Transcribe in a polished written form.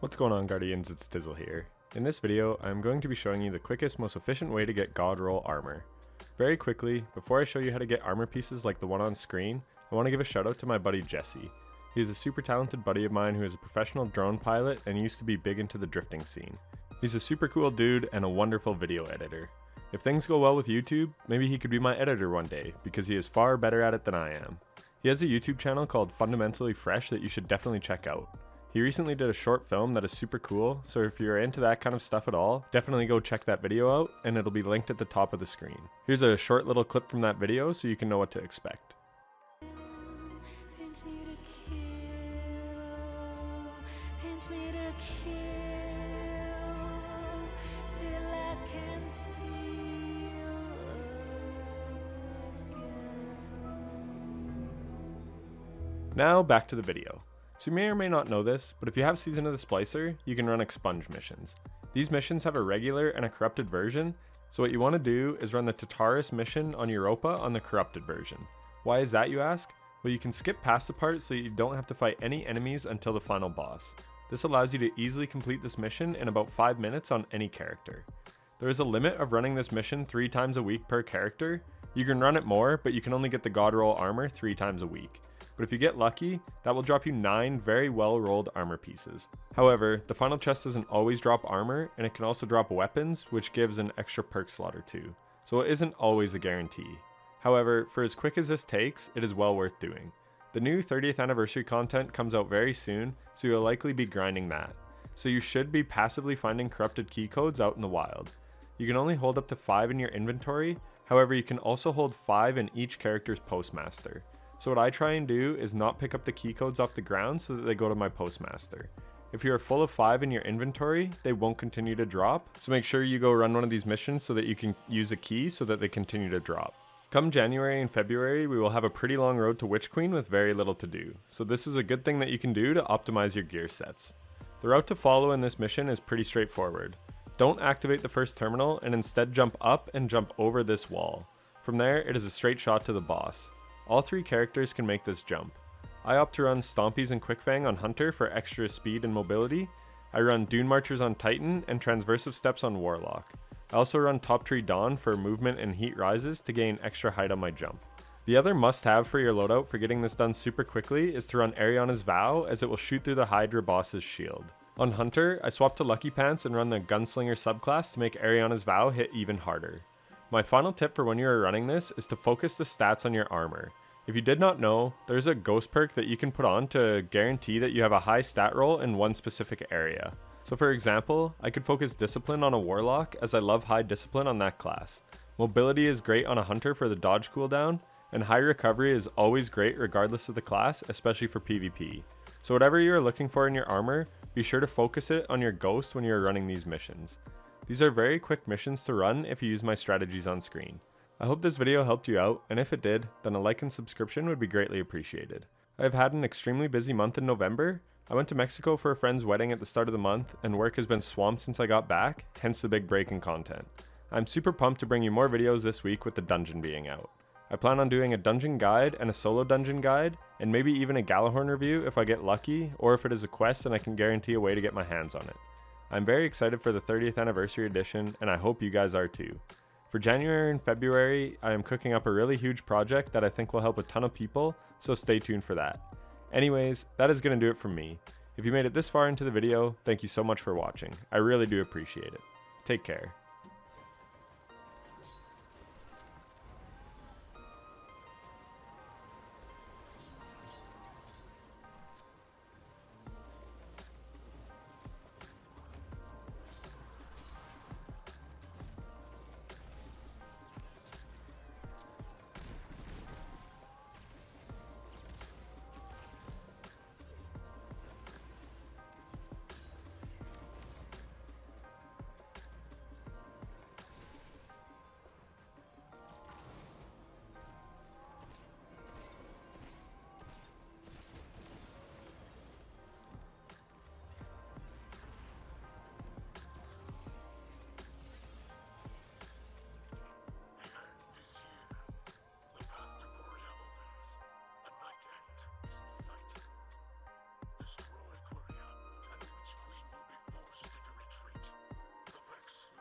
What's going on, Guardians? It's Tizzle here. In this video, I'm going to be showing you the quickest, most efficient way to get God Roll armor. Very quickly, before I show you how to get armor pieces like the one on screen, I want to give a shout out to my buddy Jesse. He is a super talented buddy of mine who is a professional drone pilot and used to be big into the drifting scene. He's a super cool dude and a wonderful video editor. If things go well with YouTube, maybe he could be my editor one day, because he is far better at it than I am. He has a YouTube channel called Fundamentally Fresh that you should definitely check out. He recently did a short film that is super cool, so if you're into that kind of stuff at all, definitely go check that video out, and it'll be linked at the top of the screen. Here's a short little clip from that video so you can know what to expect. Now back to the video. So you may or may not know this, but if you have Season of the Splicer, you can run expunge missions. These missions have a regular and a corrupted version, so what you want to do is run the Tartarus mission on Europa on the corrupted version. Why is that, you ask? Well, you can skip past the part so you don't have to fight any enemies until the final boss. This allows you to easily complete this mission in about 5 minutes on any character. There is a limit of running this mission 3 times a week per character. You can run it more, but you can only get the God Roll armor 3 times a week. But if you get lucky, that will drop you 9 very well rolled armor pieces. However, the final chest doesn't always drop armor, and it can also drop weapons, which gives an extra perk slot or 2. So it isn't always a guarantee. However, for as quick as this takes, it is well worth doing. The new 30th anniversary content comes out very soon, so you'll likely be grinding that. So you should be passively finding corrupted key codes out in the wild. You can only hold up to 5 in your inventory, however you can also hold 5 in each character's postmaster. So what I try and do is not pick up the key codes off the ground so that they go to my postmaster. If you are full of 5 in your inventory, they won't continue to drop, so make sure you go run one of these missions so that you can use a key so that they continue to drop. Come January and February, we will have a pretty long road to Witch Queen with very little to do, so this is a good thing that you can do to optimize your gear sets. The route to follow in this mission is pretty straightforward. Don't activate the first terminal and instead jump up and jump over this wall. From there, it is a straight shot to the boss. All 3 characters can make this jump. I opt to run Stompies and Quickfang on Hunter for extra speed and mobility. I run Dune Marchers on Titan and Transversive Steps on Warlock. I also run Top Tree Dawn for movement and heat rises to gain extra height on my jump. The other must-have for your loadout for getting this done super quickly is to run Ariana's Vow, as it will shoot through the Hydra boss's shield. On Hunter, I swap to Lucky Pants and run the Gunslinger subclass to make Ariana's Vow hit even harder. My final tip for when you are running this is to focus the stats on your armor. If you did not know, there's a ghost perk that you can put on to guarantee that you have a high stat roll in one specific area. So for example, I could focus Discipline on a Warlock, as I love high Discipline on that class. Mobility is great on a Hunter for the dodge cooldown, and high Recovery is always great regardless of the class, especially for PvP. So whatever you are looking for in your armor, be sure to focus it on your ghost when you are running these missions. These are very quick missions to run if you use my strategies on screen. I hope this video helped you out, and if it did, then a like and subscription would be greatly appreciated. I have had an extremely busy month in November. I went to Mexico for a friend's wedding at the start of the month, and work has been swamped since I got back, hence the big break in content. I'm super pumped to bring you more videos this week with the dungeon being out. I plan on doing a dungeon guide and a solo dungeon guide, and maybe even a Galahorn review if I get lucky, or if it is a quest and I can guarantee a way to get my hands on it. I'm very excited for the 30th anniversary edition, and I hope you guys are too. For January and February, I am cooking up a really huge project that I think will help a ton of people, so stay tuned for that. Anyways, that is going to do it from me. If you made it this far into the video, thank you so much for watching. I really do appreciate it. Take care.